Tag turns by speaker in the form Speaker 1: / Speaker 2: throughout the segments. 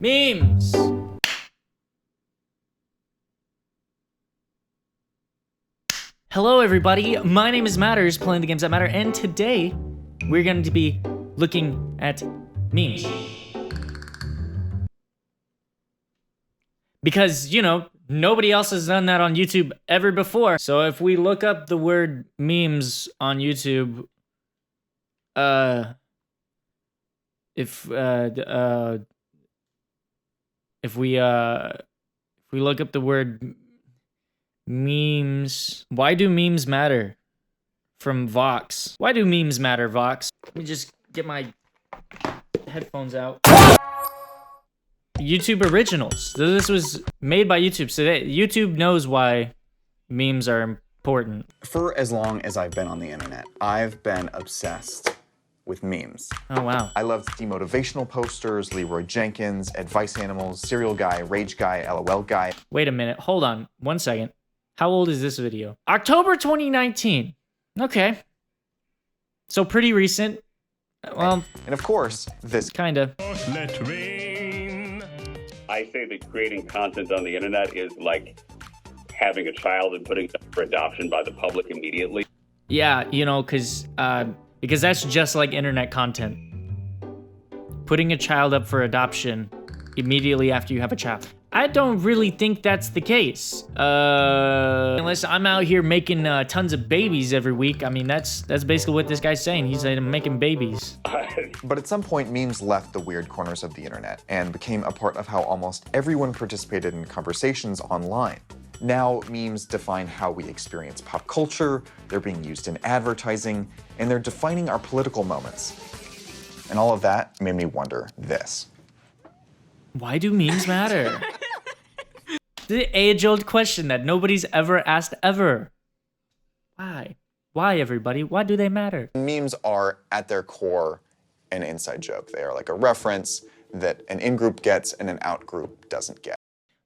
Speaker 1: Memes! Hello everybody, my name is Matters, playing the games that matter, and today we're going to be looking at memes. Because, you know, nobody else has done that on YouTube ever before. So if we look up the word memes on YouTube, if we look up the word memes, why do memes matter? From Vox. Why do memes matter, Vox? Let me just get my headphones out. YouTube originals. So this was made by YouTube. So YouTube knows why memes are important.
Speaker 2: For as long as I've been on the internet, I've been obsessed with memes.
Speaker 1: Oh, wow.
Speaker 2: I loved demotivational posters, Leroy Jenkins, advice animals, serial guy, rage guy, LOL guy.
Speaker 1: Wait a minute. Hold on. 1 second. How old is this video? October 2019. Okay. So pretty recent. Well,
Speaker 2: and of course, this
Speaker 1: kinda.
Speaker 3: Let rain.
Speaker 4: I say that creating content on the internet is like having a child and putting it up for adoption by the public immediately.
Speaker 1: Yeah, you know, because that's just like internet content. Putting a child up for adoption immediately after you have a child. I don't really think that's the case. Unless I'm out here making tons of babies every week. I mean, that's basically what this guy's saying. He's saying I'm making babies.
Speaker 2: But at some point, memes left the weird corners of the internet and became a part of how almost everyone participated in conversations online. Now, memes define how we experience pop culture, they're being used in advertising, and they're defining our political moments. And all of that made me wonder this.
Speaker 1: Why do memes matter? The age-old question that nobody's ever asked ever. Why? Why, everybody? Why do they matter?
Speaker 2: Memes are, at their core, an inside joke. They are like a reference that an in-group gets and an out-group doesn't get.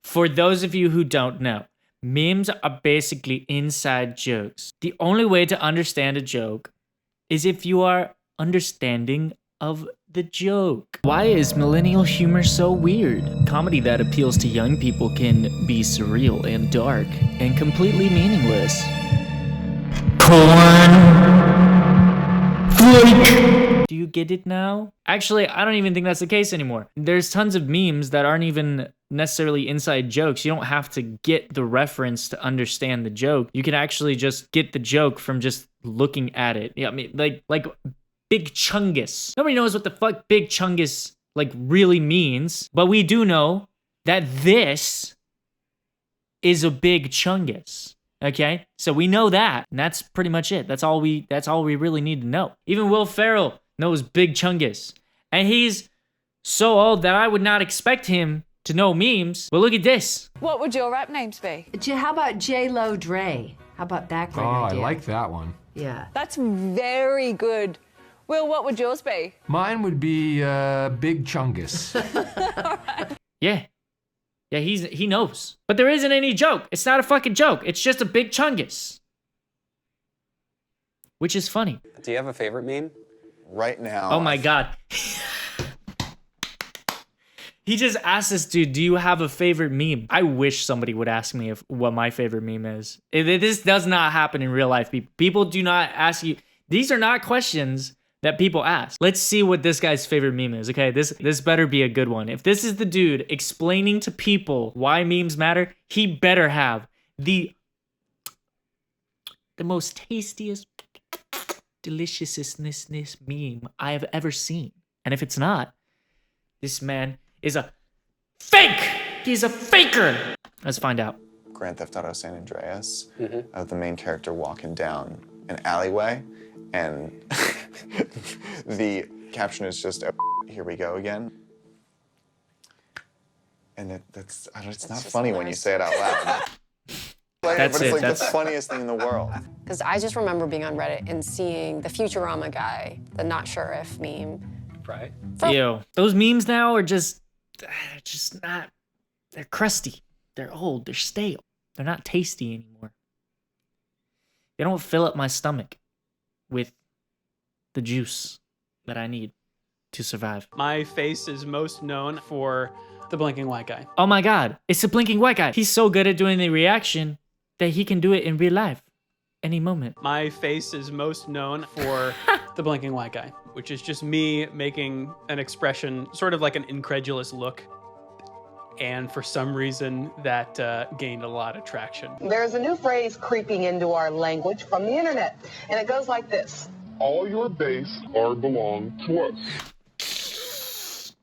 Speaker 1: For those of you who don't know, memes are basically inside jokes. The only way to understand a joke is if you are understanding of the joke. Why is millennial humor so weird? Comedy that appeals to young people can be surreal and dark and completely meaningless. Do you get it now? Actually, I don't even think that's the case anymore. There's tons of memes that aren't even necessarily inside jokes. You don't have to get the reference to understand the joke. You can actually just get the joke from just looking at it. Yeah, I mean, like Big Chungus. Nobody knows what the fuck Big Chungus like really means, but we do know that this is a Big Chungus. Okay? So we know that, and that's pretty much it. That's all we really need to know. Even Will Ferrell knows Big Chungus. And he's so old that I would not expect him to know memes. But look at this.
Speaker 5: What would your rap names be?
Speaker 6: How about J-Lo Dre? How about that great idea?
Speaker 7: I like that one.
Speaker 6: Yeah.
Speaker 5: That's very good. Will, what would yours be?
Speaker 7: Mine would be Big Chungus.
Speaker 1: Yeah. Yeah, he knows. But there isn't any joke. It's not a fucking joke. It's just a Big Chungus. Which is funny.
Speaker 8: Do you have a favorite meme?
Speaker 2: Right now.
Speaker 1: Oh my God. He just asked this dude, do you have a favorite meme? I wish somebody would ask me what my favorite meme is. This does not happen in real life. People do not ask you. These are not questions that people ask. Let's see what this guy's favorite meme is, okay? This better be a good one. If this is the dude explaining to people why memes matter, he better have the most tastiest, deliciousness meme I have ever seen. And if it's not, this man is a fake! He's a faker! Let's find out.
Speaker 2: Grand Theft Auto San Andreas, of the main character walking down an alleyway, and the caption is just, oh, here we go again. And it's not funny when you say it out loud. But it's like the funniest thing in the world.
Speaker 9: Because I just remember being on Reddit and seeing the Futurama guy, the not sure if meme.
Speaker 8: Right.
Speaker 1: Ew. Those memes now are just not, they're crusty. They're old, they're stale. They're not tasty anymore. They don't fill up my stomach with the juice that I need to survive.
Speaker 10: My face is most known for
Speaker 8: the blinking white guy.
Speaker 1: Oh my God, it's the blinking white guy. He's so good at doing the reaction that he can do it in real life, any moment.
Speaker 8: My face is most known for the blinking white guy, which is just me making an expression, sort of like an incredulous look. And for some reason, that gained a lot of traction.
Speaker 10: There's a new phrase creeping into our language from the internet, and it goes like this.
Speaker 3: All your base are belong to us.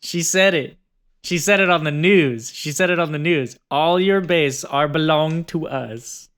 Speaker 1: She said it. She said it on the news. She said it on the news. All your base are belong to us.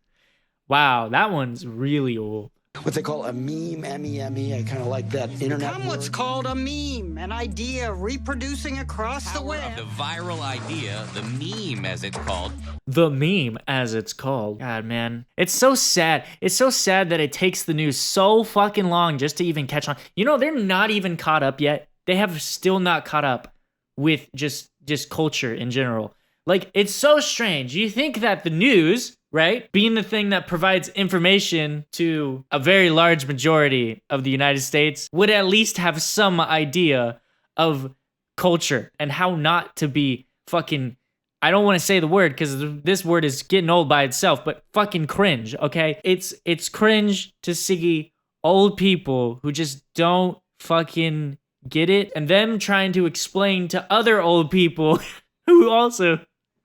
Speaker 1: Wow, that one's really old.
Speaker 11: What they call a meme, M-E-M-E, I kind of like that internet
Speaker 12: Become what's called a meme, an idea reproducing across the web.
Speaker 13: The viral idea, the meme as it's called.
Speaker 1: The meme, as it's called. God, man. It's so sad. It's so sad that it takes the news so fucking long just to even catch on. You know, they're not even caught up yet. They have still not caught up with just culture in general. Like, it's so strange. You think that the news, right, being the thing that provides information to a very large majority of the United States, would at least have some idea of culture and how not to be fucking, I don't want to say the word because this word is getting old by itself, but fucking cringe, okay? It's cringe to see old people who just don't fucking get it, and them trying to explain to other old people who also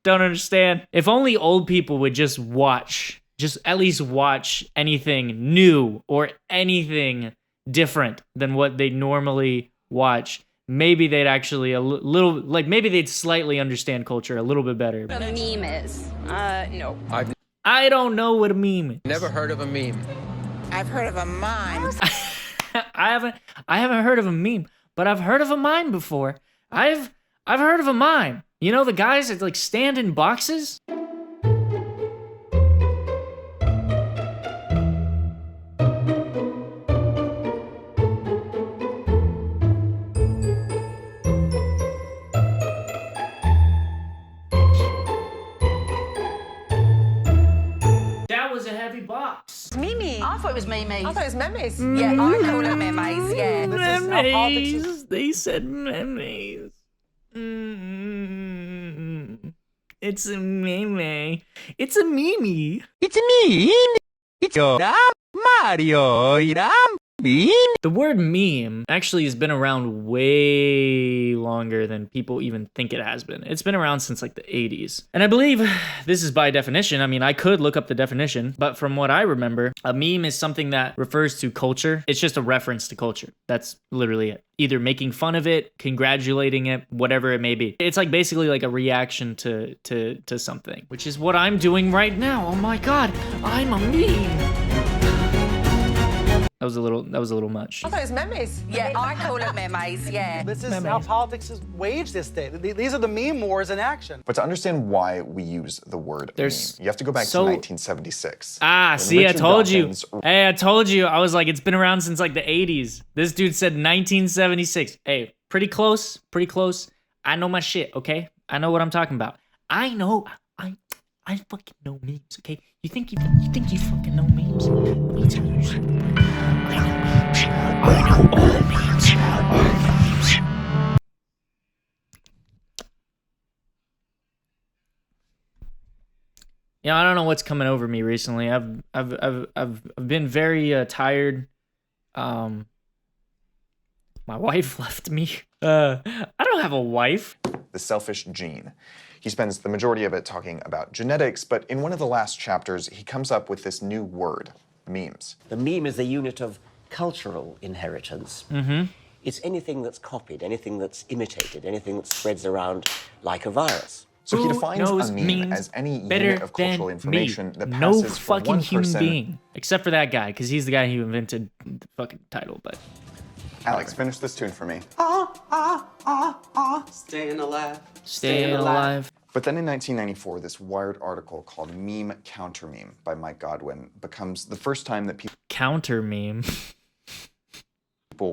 Speaker 1: don't understand. If only old people would just at least watch anything new or anything different than what they normally watch, maybe they'd actually maybe they'd slightly understand culture a little bit better.
Speaker 14: What a meme is? No.
Speaker 1: I don't know what a meme is.
Speaker 15: Never heard of a meme.
Speaker 12: I've heard of a mime.
Speaker 1: I haven't heard of a meme, but I've heard of a mime before. I've heard of a mime. You know the guys that like stand in boxes? That was a heavy box.
Speaker 5: Mimi.
Speaker 14: I thought it was Mimi.
Speaker 5: I thought it was memes.
Speaker 14: Yeah, I call it memes, yeah.
Speaker 1: Memes. They said memes. It's a meme. It's a meme.
Speaker 16: It's me. It's Mario.
Speaker 1: The word meme actually has been around way longer than people even think it has been. It's been around since like the 80s. And I believe this is by definition. I mean, I could look up the definition, but from what I remember, a meme is something that refers to culture. It's just a reference to culture. That's literally it. Either making fun of it, congratulating it, whatever it may be. It's like basically like a reaction to something, which is what I'm doing right now. Oh my God, I'm a meme. That was a little much.
Speaker 5: I thought it was memes.
Speaker 14: Yeah, I call it memes, yeah.
Speaker 17: This is how politics is waged this day. These are the meme wars in action.
Speaker 2: But to understand why we use the word meme, you have to go back to 1976.
Speaker 1: See, I told you. Hey, I told you. I was like, it's been around since like the 80s. This dude said 1976. Hey, pretty close, pretty close. I know my shit, okay? I know what I'm talking about. I know. I fucking know memes, okay? You think you fucking know memes? Let me tell you something. I know all memes. Yeah, I don't know what's coming over me recently. I've been very tired. My wife left me. I don't have a wife.
Speaker 2: The selfish gene. He spends the majority of it talking about genetics, but in one of the last chapters, he comes up with this new word, memes.
Speaker 18: The meme is a unit of cultural inheritance.
Speaker 1: Mm-hmm.
Speaker 18: It's anything that's copied, anything that's imitated, anything that spreads around like a virus.
Speaker 2: So he defines a meme as any unit of cultural information that passes from one person.
Speaker 1: Human being, except for that guy, because he's the guy who invented the fucking title. But
Speaker 2: Alex, finish this tune for me.
Speaker 15: Staying alive.
Speaker 1: Staying alive.
Speaker 2: But then in 1994, this Wired article called Meme Counter Meme by Mike Godwin becomes the first time that people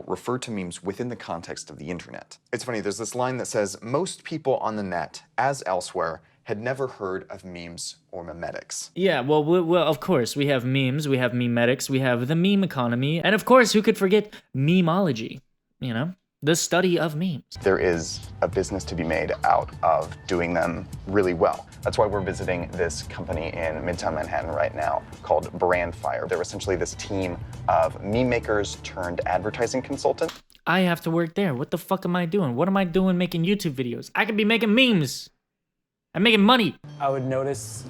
Speaker 2: refer to memes within the context of the internet. It's funny, there's this line that says, most people on the net, as elsewhere, had never heard of memes or memetics.
Speaker 1: Yeah, well, of course, we have memes, we have memetics, we have the meme economy, and of course, who could forget memeology, you know? the study of memes.
Speaker 15: There is a business to be made out of doing them really well. That's why we're visiting this company in Midtown Manhattan right now called Brandfire. They're essentially this team of meme makers turned advertising consultants.
Speaker 1: I have to work there. What the fuck am I doing? What am I doing making YouTube videos? I could be making memes. I'm making money.
Speaker 19: I would notice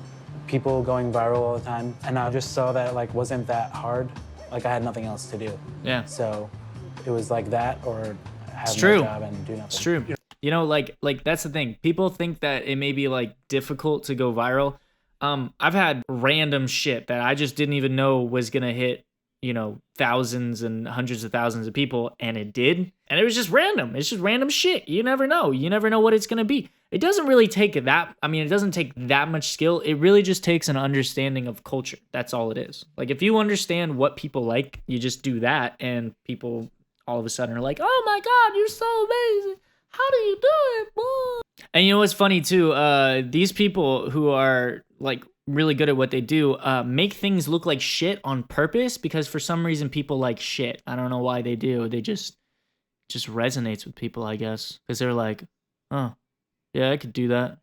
Speaker 19: people going viral all the time, and I just saw that it like wasn't that hard. Like I had nothing else to do.
Speaker 1: Yeah.
Speaker 19: So it was like that or have
Speaker 1: It's
Speaker 19: no
Speaker 1: true.
Speaker 19: job and do nothing.
Speaker 1: It's true. You know, like that's the thing. People think that it may be like difficult to go viral. I've had random shit that I just didn't even know was gonna hit, you know, thousands and hundreds of thousands of people, and it did. And it was just random. It's just random shit. You never know. You never know what it's gonna be. It doesn't really take that, I mean, it doesn't take that much skill. It really just takes an understanding of culture. That's all it is. Like if you understand what people like, you just do that, and people all of a sudden are like, oh my God, you're so amazing. How do you do it, boy? And you know what's funny too? These people who are like really good at what they do make things look like shit on purpose, because for some reason people like shit. I don't know why they do. They just resonates with people, I guess, because they're like, oh, yeah, I could do that.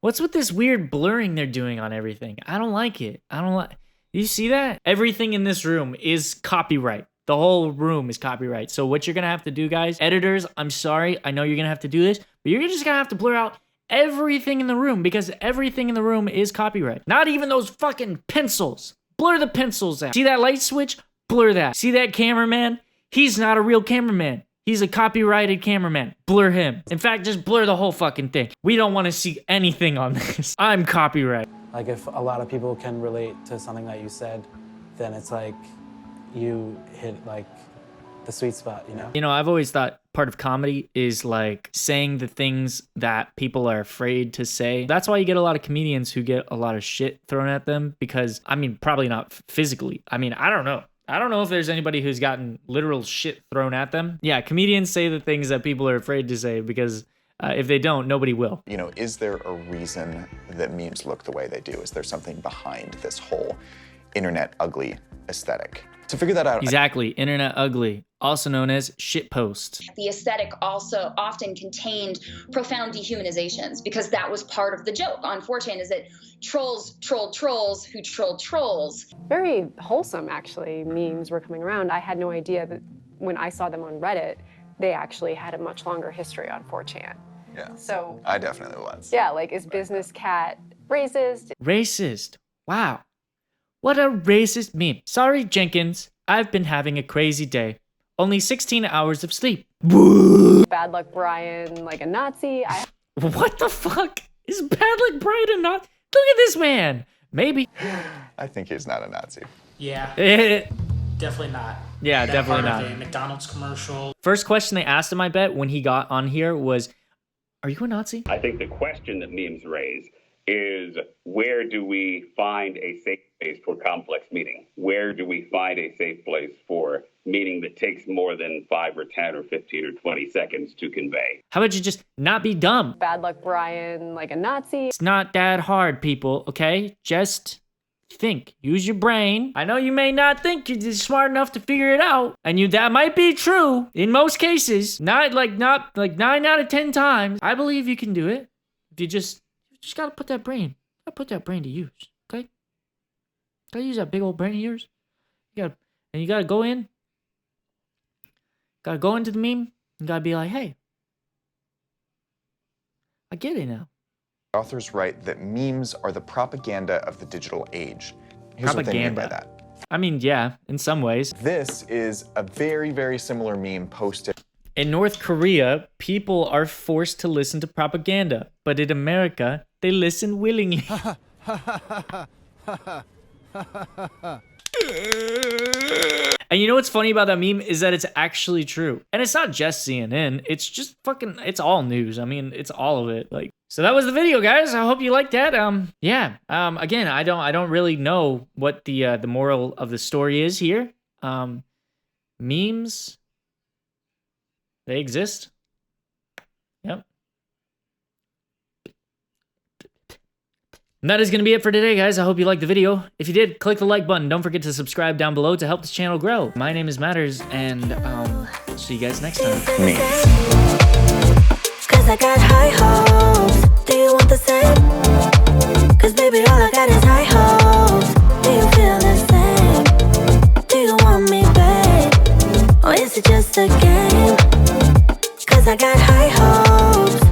Speaker 1: What's with this weird blurring they're doing on everything? I don't like it. I don't like. You see that? Everything in this room is copyright. The whole room is copyright. So what you're gonna have to do, guys, editors, I'm sorry, I know you're gonna have to do this, but you're just gonna have to blur out everything in the room, because everything in the room is copyright. Not even those fucking pencils. Blur the pencils out. See that light switch? Blur that. See that cameraman? He's not a real cameraman. He's a copyrighted cameraman. Blur him. In fact, just blur the whole fucking thing. We don't want to see anything on this. I'm copyright.
Speaker 19: Like if a lot of people can relate to something that you said, then it's like you hit like the sweet spot, you know?
Speaker 1: You know, I've always thought part of comedy is like saying the things that people are afraid to say. That's why you get a lot of comedians who get a lot of shit thrown at them, because, I mean, probably not physically. I mean, I don't know. I don't know if there's anybody who's gotten literal shit thrown at them. Yeah, comedians say the things that people are afraid to say, because if they don't, nobody will.
Speaker 15: You know, is there a reason that memes look the way they do? Is there something behind this whole internet ugly aesthetic? To figure that out,
Speaker 1: Exactly, internet ugly, also known as shitpost.
Speaker 20: The aesthetic also often contained profound dehumanizations, because that was part of the joke on 4chan, is that trolls trolled trolls who trolled trolls.
Speaker 9: Very wholesome, actually, memes were coming around. I had no idea that when I saw them on Reddit, they actually had a much longer history on 4chan.
Speaker 15: Yeah.
Speaker 9: So
Speaker 15: I definitely was.
Speaker 9: yeah, like, is Business Cat racist?
Speaker 1: Racist. Wow. What a racist meme. Sorry, Jenkins. I've been having a crazy day. Only 16 hours of sleep.
Speaker 9: Bad Luck Brian, like a Nazi?
Speaker 1: What the fuck? Is Bad Luck Brian a Nazi? Look at this man. Maybe.
Speaker 15: I think he's not a Nazi.
Speaker 21: Yeah. Definitely not.
Speaker 1: Yeah,
Speaker 21: That
Speaker 1: definitely
Speaker 21: part
Speaker 1: not.
Speaker 21: of a McDonald's commercial.
Speaker 1: First question they asked him, I bet, when he got on here was, are you a Nazi?
Speaker 4: I think the question that memes raise is, where do we find a safe place for complex meaning? Where do we find a safe place for meaning that takes more than 5 or 10 or 15 or 20 seconds to convey?
Speaker 1: How about you just not be dumb?
Speaker 9: Bad Luck Brian, like a Nazi?
Speaker 1: It's not that hard, people, okay? Just think. Use your brain. I know you may not think you're smart enough to figure it out, and that might be true in most cases. Not like 9 out of 10 times. I believe you can do it. If you just gotta put that brain. Gotta put that brain to use, okay? Gotta use that big old brain of yours. You gotta go in. Gotta go into the meme. You gotta be like, hey, I get it now.
Speaker 15: Authors write that memes are the propaganda of the digital age. Here's what they mean by that.
Speaker 1: I mean, yeah, in some ways.
Speaker 15: This is a very, very similar meme posted.
Speaker 1: In North Korea, people are forced to listen to propaganda, but in America, they listen willingly. And you know what's funny about that meme is that it's actually true. And it's not just CNN, it's just fucking, it's all news. I mean, it's all of it. Like, so that was the video, guys. I hope you liked that. Yeah. Again, I don't really know what the moral of the story is here. Memes, they exist. Yep. And that is going to be it for today, guys. I hope you liked the video. If you did, click the like button. Don't forget to subscribe down below to help this channel grow. My name is Matters, and see you guys next time.
Speaker 2: Me.
Speaker 6: Cause I got high hopes. Do you want the same? Cause baby, all I got is high hopes. Do you feel the same? Do you want me, babe? Or is it just a game? Cause I got high hopes.